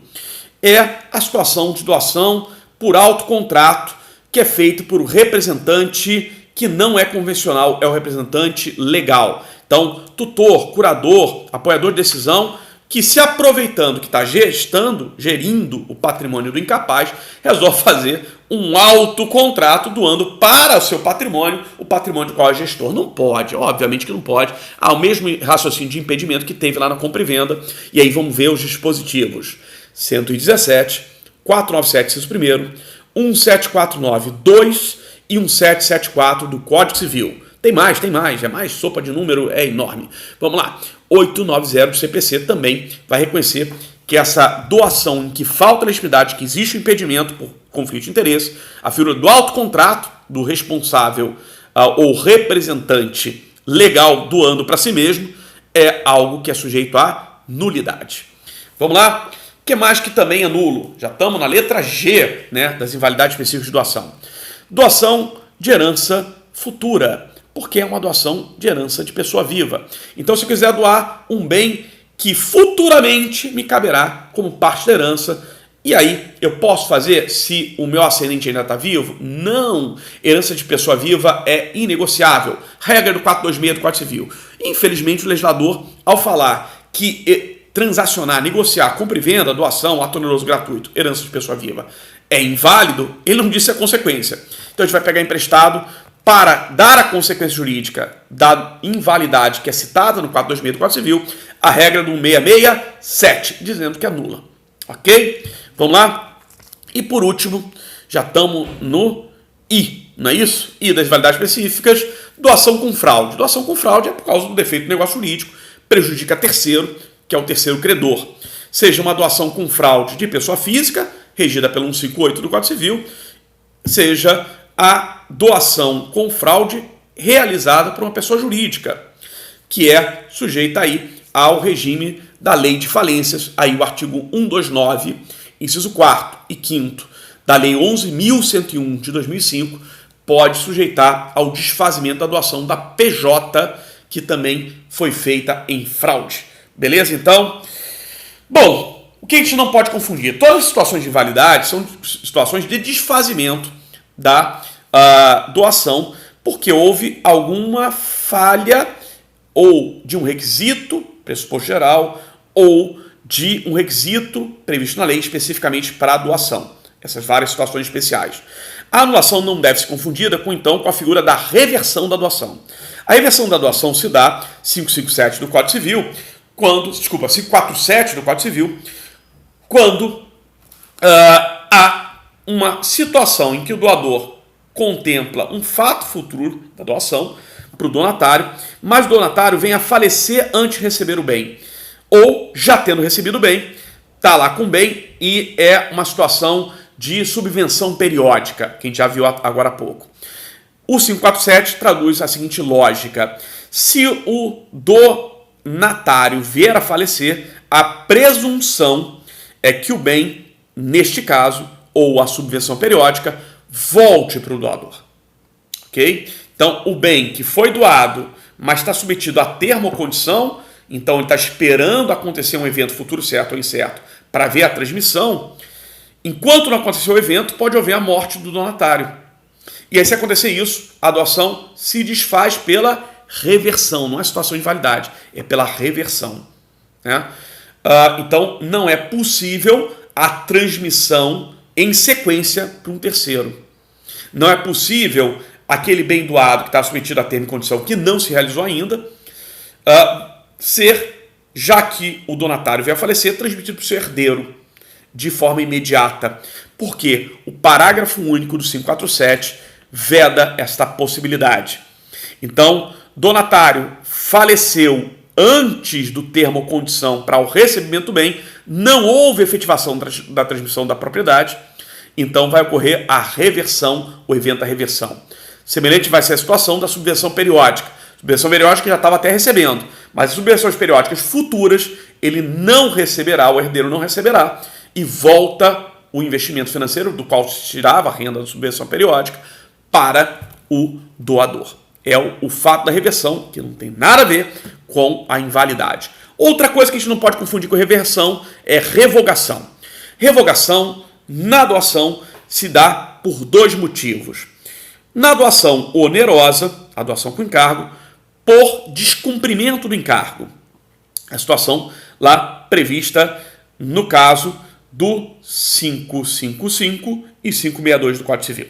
Speaker 1: É a situação de doação por autocontrato, que é feito por um representante que não é convencional, é o representante legal. Então, tutor, curador, apoiador de decisão, que se aproveitando que está gerindo o patrimônio do incapaz, resolve fazer um autocontrato doando para o seu patrimônio, o patrimônio do qual é gestor. Não pode, obviamente que não pode. Há o mesmo raciocínio de impedimento que teve lá na compra e venda, e aí vamos ver os dispositivos. 117, 497, inciso 1º, 1749.2 e 1774 do Código Civil. Tem mais, é mais, sopa de número é enorme. Vamos lá, 890 do CPC também vai reconhecer que essa doação em que falta legitimidade, que existe um impedimento por conflito de interesse, a figura do autocontrato do responsável ou representante legal doando para si mesmo, é algo que é sujeito à nulidade. Vamos lá? O que mais que também é nulo? Já estamos na letra G, né, das invalidades específicas de doação. Doação de herança futura, porque é uma doação de herança de pessoa viva. Então, se eu quiser doar um bem que futuramente me caberá como parte da herança, e aí eu posso fazer se o meu ascendente ainda está vivo? Não! Herança de pessoa viva é inegociável. Regra do 426 do Código Civil. Infelizmente, o legislador, ao falar que transacionar, negociar, compra e venda, doação, ato oneroso gratuito, herança de pessoa viva, é inválido, ele não disse a consequência. Então a gente vai pegar emprestado para dar a consequência jurídica da invalidade que é citada no 426 do Código Civil, a regra do 667, dizendo que é nula. Ok? Vamos lá? E por último, já estamos no I, não é isso? E das validades específicas, doação com fraude. Doação com fraude é por causa do defeito do negócio jurídico, prejudica terceiro, que é o terceiro credor. Seja uma doação com fraude de pessoa física, regida pelo 158 do Código Civil, seja a doação com fraude realizada por uma pessoa jurídica, que é sujeita aí ao regime da Lei de Falências, aí o artigo 129, inciso 4º e 5º da Lei 11.101 de 2005, pode sujeitar ao desfazimento da doação da PJ, que também foi feita em fraude. Beleza, então? Bom, o que a gente não pode confundir? Todas as situações de invalidade são situações de desfazimento da doação, porque houve alguma falha ou de um requisito, pressuposto geral, ou de um requisito previsto na lei especificamente para a doação. Essas várias situações especiais. A anulação não deve ser confundida com a figura da reversão da doação. A reversão da doação se dá 557 do Código Civil, 547 do Código Civil, quando há uma situação em que o doador contempla um fato futuro da doação para o donatário, mas o donatário vem a falecer antes de receber o bem. Ou, já tendo recebido o bem, está lá com o bem e é uma situação de subvenção periódica, que a gente já viu agora há pouco. O 547 traduz a seguinte lógica: se o donatário vier a falecer, a presunção é que o bem, neste caso, ou a subvenção periódica, volte para o doador. Ok? Então, o bem que foi doado, mas está submetido a termo ou condição, então ele está esperando acontecer um evento futuro certo ou incerto para ver a transmissão. Enquanto não aconteceu o evento, pode haver a morte do donatário. E aí, se acontecer isso, a doação se desfaz pela reversão. Não é situação de invalidade, é pela reversão. Né? Então, não é possível a transmissão em sequência para um terceiro. Não é possível aquele bem doado que está submetido a termo e condição que não se realizou ainda, já que o donatário vier a falecer, transmitido para o seu herdeiro de forma imediata. Porque o parágrafo único do 547 veda esta possibilidade. Então, donatário faleceu antes do termo ou condição para o recebimento do bem, não houve efetivação da transmissão da propriedade, então vai ocorrer a reversão, o evento da reversão. Semelhante vai ser a situação da subvenção periódica. Subvenção periódica já estava até recebendo, mas as subvenções periódicas futuras ele não receberá, o herdeiro não receberá, e volta o investimento financeiro do qual se tirava a renda da subvenção periódica para o doador. É o fato da reversão, que não tem nada a ver com a invalidade. Outra coisa que a gente não pode confundir com reversão é revogação. Revogação na doação se dá por dois motivos. Na doação onerosa, a doação com encargo, por descumprimento do encargo. A situação lá prevista no caso do 555 e 562 do Código Civil.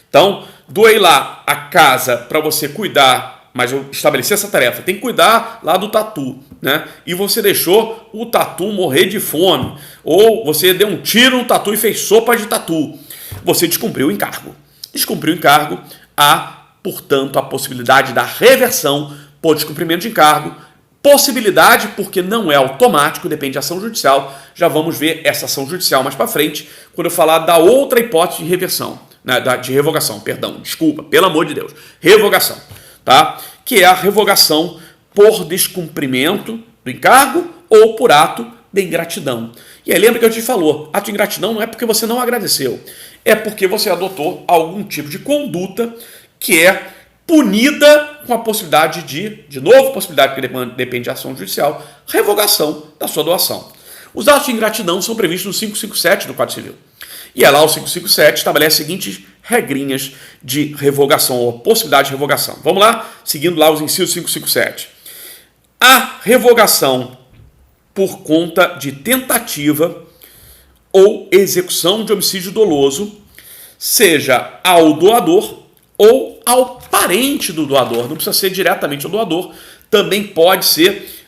Speaker 1: Então, doei lá a casa para você cuidar, mas eu estabeleci essa tarefa, tem que cuidar lá do tatu, né? E você deixou o tatu morrer de fome, ou você deu um tiro no tatu e fez sopa de tatu. Você descumpriu o encargo. Descumpriu o encargo, há, portanto, a possibilidade da reversão por descumprimento de encargo. Possibilidade, porque não é automático, depende de ação judicial. Já vamos ver essa ação judicial mais para frente, quando eu falar da outra hipótese de reversão, né, de revogação, perdão, desculpa, pelo amor de Deus, revogação, tá? Que é a revogação por descumprimento do encargo ou por ato de ingratidão. E aí lembra que eu te falou, ato de ingratidão não é porque você não agradeceu, é porque você adotou algum tipo de conduta que é punida com a possibilidade de novo, possibilidade que depende de ação judicial, revogação da sua doação. Os atos de ingratidão são previstos no 557 do Código Civil. E é lá o 557 estabelece as seguintes regrinhas de revogação, ou possibilidade de revogação. Vamos lá, seguindo lá os incisos 557. A revogação por conta de tentativa ou execução de homicídio doloso, seja ao doador ou ao parente do doador. Não precisa ser diretamente ao doador, também pode ser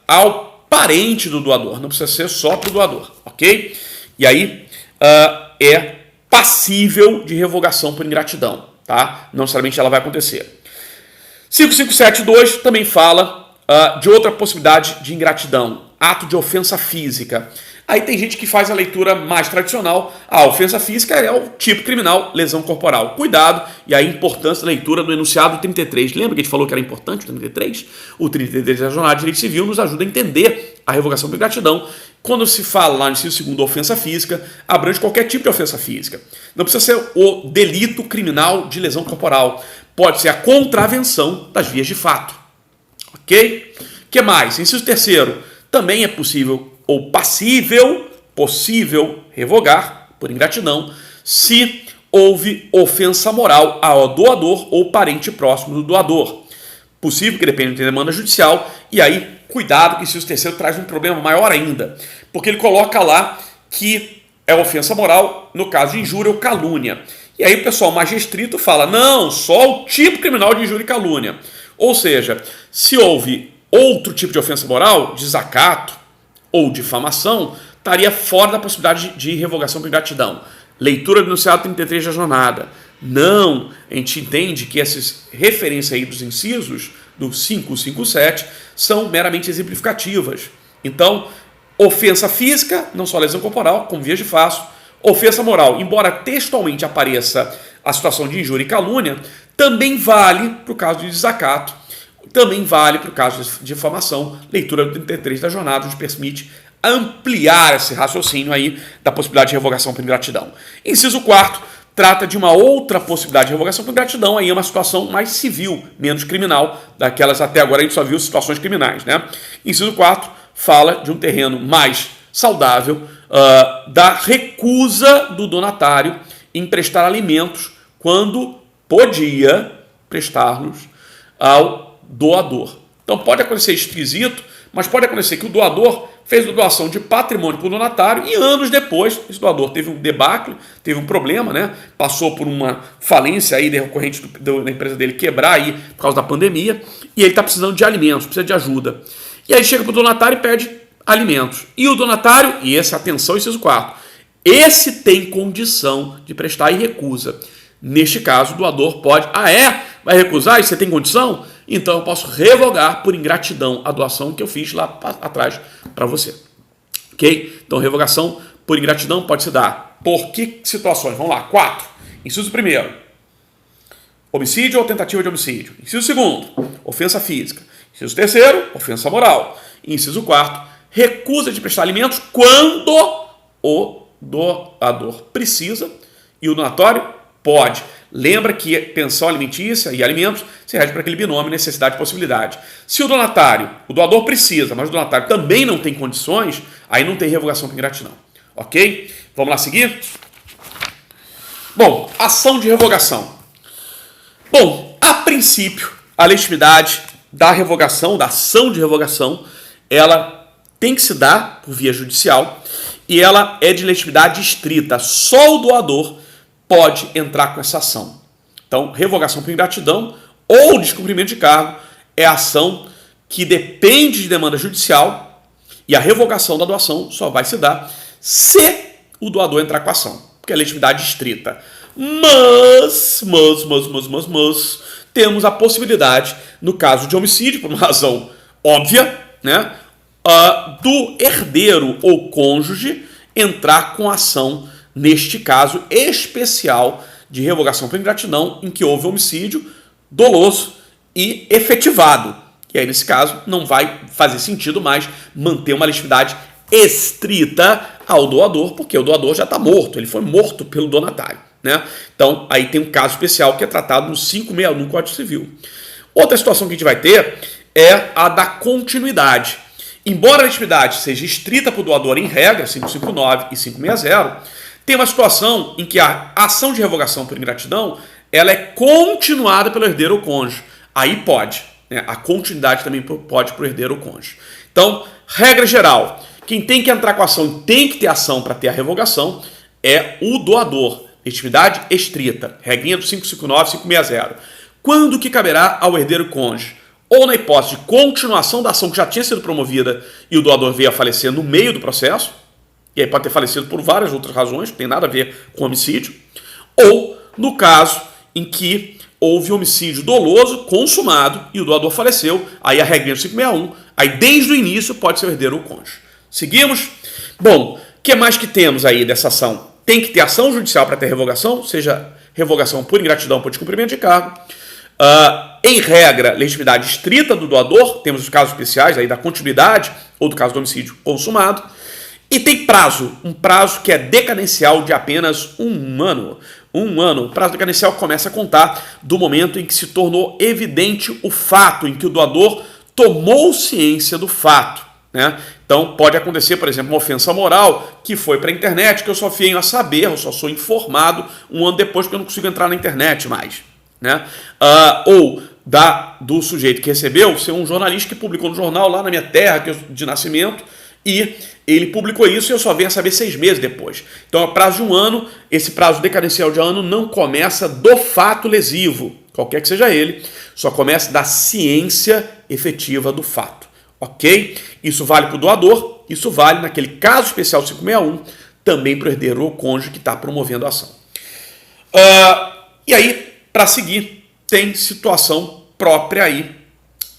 Speaker 1: ao parente do doador, não precisa ser só para o doador, ok? E aí é passível de revogação por ingratidão, tá? Não necessariamente ela vai acontecer. 5572 também fala de outra possibilidade de ingratidão, ato de ofensa física. Aí tem gente que faz a leitura mais tradicional. A ofensa física é o tipo criminal, lesão corporal. Cuidado, e a importância da leitura do enunciado 33. Lembra que a gente falou que era importante o 33? O 33 da Jornada de Direito Civil nos ajuda a entender a revogação por ingratidão. Quando se fala lá no inciso 2º ofensa física, abrange qualquer tipo de ofensa física. Não precisa ser o delito criminal de lesão corporal. Pode ser a contravenção das vias de fato. Ok? O que mais? Inciso 3º. Também é possível ou possível revogar por ingratidão se houve ofensa moral ao doador ou parente próximo do doador. Possível que depende de demanda judicial, e aí cuidado que o inciso 3º traz um problema maior ainda, porque ele coloca lá que é ofensa moral no caso de injúria ou calúnia. E aí o pessoal mais restrito fala, não, só o tipo criminal de injúria e calúnia. Ou seja, se houve outro tipo de ofensa moral, desacato ou difamação, estaria fora da possibilidade de revogação por ingratidão. Leitura do enunciado 33 da jornada. Não, a gente entende que essas referências aí dos incisos do 557 são meramente exemplificativas. Então, ofensa física, não só lesão corporal, como vias de fato. Ofensa moral, embora textualmente apareça a situação de injúria e calúnia, também vale para o caso de desacato, também vale para o caso de difamação. Leitura do 33 da jornada, onde permite ampliar esse raciocínio aí da possibilidade de revogação por ingratidão. Inciso 4º trata de uma outra possibilidade de revogação por ingratidão, aí é uma situação mais civil, menos criminal, daquelas até agora a gente só viu situações criminais, né? Inciso 4º fala de um terreno mais saudável, da recusa do donatário em prestar alimentos quando podia prestá-los ao doador. Então pode acontecer esquisito, mas pode acontecer que o doador fez a doação de patrimônio para o donatário e anos depois esse doador teve um debacle, teve um problema, né? Passou por uma falência aí decorrente da empresa dele quebrar aí por causa da pandemia, e ele está precisando de alimentos, precisa de ajuda. E aí chega para o donatário e pede alimentos. E o donatário, e essa atenção, inciso 4º, esse tem condição de prestar e recusa. Neste caso, o doador pode, vai recusar e você tem condição? Então eu posso revogar por ingratidão a doação que eu fiz lá atrás para você. Ok? Então revogação por ingratidão pode se dar por que situações? Vamos lá, 4. Inciso 1º, homicídio ou tentativa de homicídio. Inciso 2º, ofensa física. Inciso 3º, ofensa moral. Inciso 4º, recusa de prestar alimentos quando o doador precisa e o donatório pode. Lembra que pensão alimentícia e alimentos se rege para aquele binômio necessidade e possibilidade. Se o doador precisa, mas o donatário também não tem condições, aí não tem revogação por ingratidão. Ok? Vamos lá seguir? Bom, ação de revogação. Bom, a princípio, a legitimidade da revogação, da ação de revogação, ela tem que se dar por via judicial e ela é de legitimidade estrita. Só o doador pode entrar com essa ação. Então, revogação por ingratidão ou descumprimento de cargo é a ação que depende de demanda judicial e a revogação da doação só vai se dar se o doador entrar com a ação, porque é legitimidade estrita. Mas, temos a possibilidade, no caso de homicídio, por uma razão óbvia, né, do herdeiro ou cônjuge entrar com ação neste caso especial de revogação por ingratidão em que houve homicídio doloso e efetivado. E aí, nesse caso, não vai fazer sentido mais manter uma legitimidade estrita ao doador, porque o doador já está morto, ele foi morto pelo donatário, né? Então, aí tem um caso especial que é tratado no 561 do Código Civil. Outra situação que a gente vai ter é a da continuidade. Embora a legitimidade seja estrita para o doador em regra, 559 e 560, tem uma situação em que a ação de revogação por ingratidão ela é continuada pelo herdeiro ou cônjuge. Aí pode, né? A continuidade também pode para o herdeiro ou cônjuge. Então, regra geral, quem tem que entrar com a ação, tem que ter ação para ter a revogação, é o doador. Legitimidade estrita, regrinha do 559 e 560. Quando que caberá ao herdeiro cônjuge? Ou na hipótese de continuação da ação que já tinha sido promovida e o doador veio a falecer no meio do processo, e aí pode ter falecido por várias outras razões, não tem nada a ver com homicídio, ou no caso em que houve homicídio doloso consumado e o doador faleceu, aí a regrinha do 561, aí desde o início pode ser o herdeiro ou cônjuge. Seguimos? Bom, o que mais que temos aí dessa ação? Tem que ter ação judicial para ter revogação, seja revogação por ingratidão, por descumprimento de cargo. Em regra, legitimidade estrita do doador, temos os casos especiais aí da continuidade ou do caso do homicídio consumado. E tem prazo, um prazo que é decadencial de apenas 1 ano. 1 ano. O prazo decadencial começa a contar do momento em que se tornou evidente o fato, em que o doador tomou ciência do fato, né? Então pode acontecer, por exemplo, uma ofensa moral que foi para a internet, que eu só venho a saber, eu só sou informado 1 ano depois porque eu não consigo entrar na internet mais, né? Ou do sujeito que recebeu ser um jornalista que publicou no jornal lá na minha terra de nascimento e ele publicou isso e eu só venho a saber 6 meses depois. Então, é prazo de 1 ano, esse prazo decadencial de 1 ano não começa do fato lesivo, qualquer que seja ele, só começa da ciência efetiva do fato, ok? Isso vale para o doador, isso vale naquele caso especial 561, também para o herdeiro ou cônjuge que está promovendo a ação. E aí, para seguir, tem situação própria aí,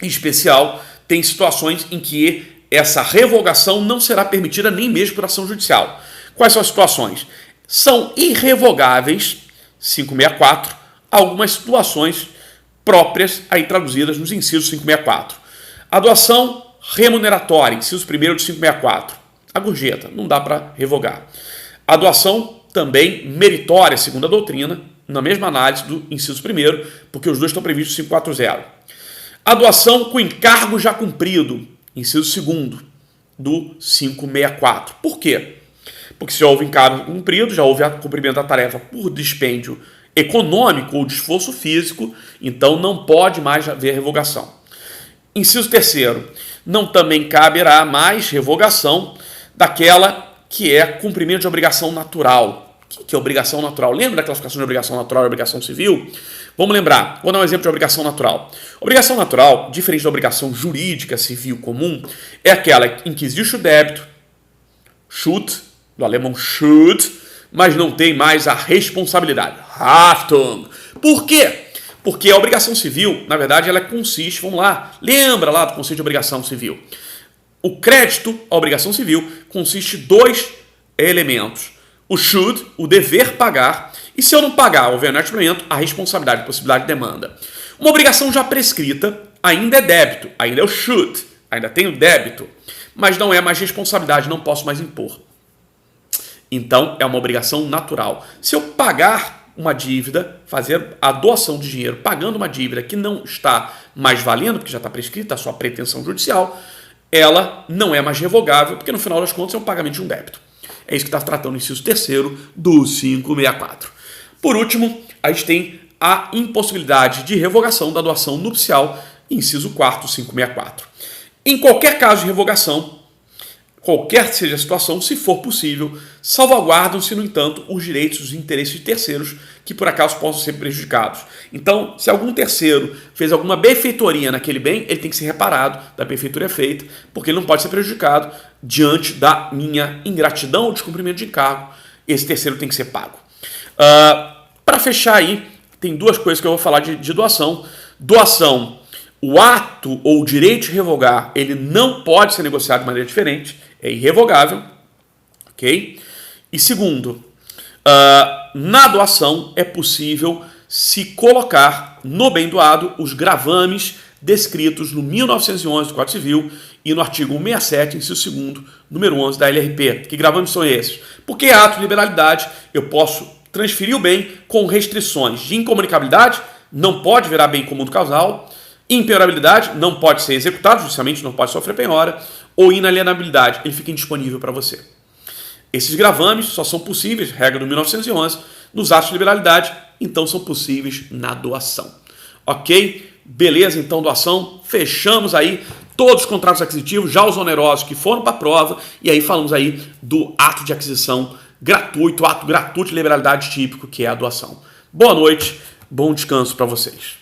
Speaker 1: em especial, tem situações em que essa revogação não será permitida nem mesmo por ação judicial. Quais são as situações? São irrevogáveis, 564, algumas situações próprias aí traduzidas nos incisos 564. A doação remuneratória, inciso 1º de 564. A gorjeta, não dá para revogar. A doação também meritória, segundo a doutrina, na mesma análise do inciso 1º, porque os dois estão previstos em 540. A doação com encargo já cumprido, inciso 2º do 564. Por quê? Porque se já houve encargo cumprido, já houve cumprimento da tarefa por dispêndio econômico ou de esforço físico, então não pode mais haver revogação. Inciso 3º, não também caberá mais revogação daquela que é cumprimento de obrigação natural. O que é obrigação natural? Lembra da classificação de obrigação natural e obrigação civil? Vamos lembrar, vou dar um exemplo de obrigação natural. Obrigação natural, diferente da obrigação jurídica civil comum, é aquela em que existe o débito, Schuld, do alemão Schuld, mas não tem mais a responsabilidade, Haftung. Por quê? Porque a obrigação civil, na verdade, ela consiste, vamos lá, lembra lá do conceito de obrigação civil. O crédito, a obrigação civil, consiste de 2 elementos. O should, o dever pagar, e se eu não pagar, houver inadimplemento, a responsabilidade, a possibilidade de demanda. Uma obrigação já prescrita ainda é débito, ainda é o should, ainda tem o débito, mas não é mais responsabilidade, não posso mais impor. Então, é uma obrigação natural. Se eu pagar uma dívida, fazer a doação de dinheiro pagando uma dívida que não está mais valendo, porque já está prescrita a sua pretensão judicial, ela não é mais revogável, porque no final das contas é um pagamento de um débito. É isso que está tratando o inciso 3º do 564. Por último, a gente tem a impossibilidade de revogação da doação nupcial, inciso 4º do 564. Em qualquer caso de revogação, qualquer que seja a situação, se for possível, salvaguardam-se, no entanto, os direitos e os interesses de terceiros que por acaso possam ser prejudicados. Então, se algum terceiro fez alguma benfeitoria naquele bem, ele tem que ser reparado da benfeitoria feita, porque ele não pode ser prejudicado diante da minha ingratidão ou descumprimento de encargo. Esse terceiro tem que ser pago. Para fechar aí, tem 2 coisas que eu vou falar de doação. Doação, o ato ou o direito de revogar, ele não pode ser negociado de maneira diferente, é irrevogável, ok? E segundo, na doação é possível se colocar no bem doado os gravames descritos no 1911 do Código Civil e no artigo 167, inciso 2º, número 11 da LRP. Que gravames são esses? Porque é ato de liberalidade, eu posso transferir o bem com restrições de incomunicabilidade, não pode virar bem comum do casal, impenhorabilidade, não pode ser executado judicialmente, não pode sofrer penhora, ou inalienabilidade, ele fica indisponível para você. Esses gravames só são possíveis, regra do 1911, nos atos de liberalidade, então são possíveis na doação. Ok? Beleza, então doação, fechamos aí todos os contratos aquisitivos, já os onerosos que foram para a prova, e aí falamos aí do ato de aquisição gratuito, ato gratuito de liberalidade típico, que é a doação. Boa noite, bom descanso para vocês.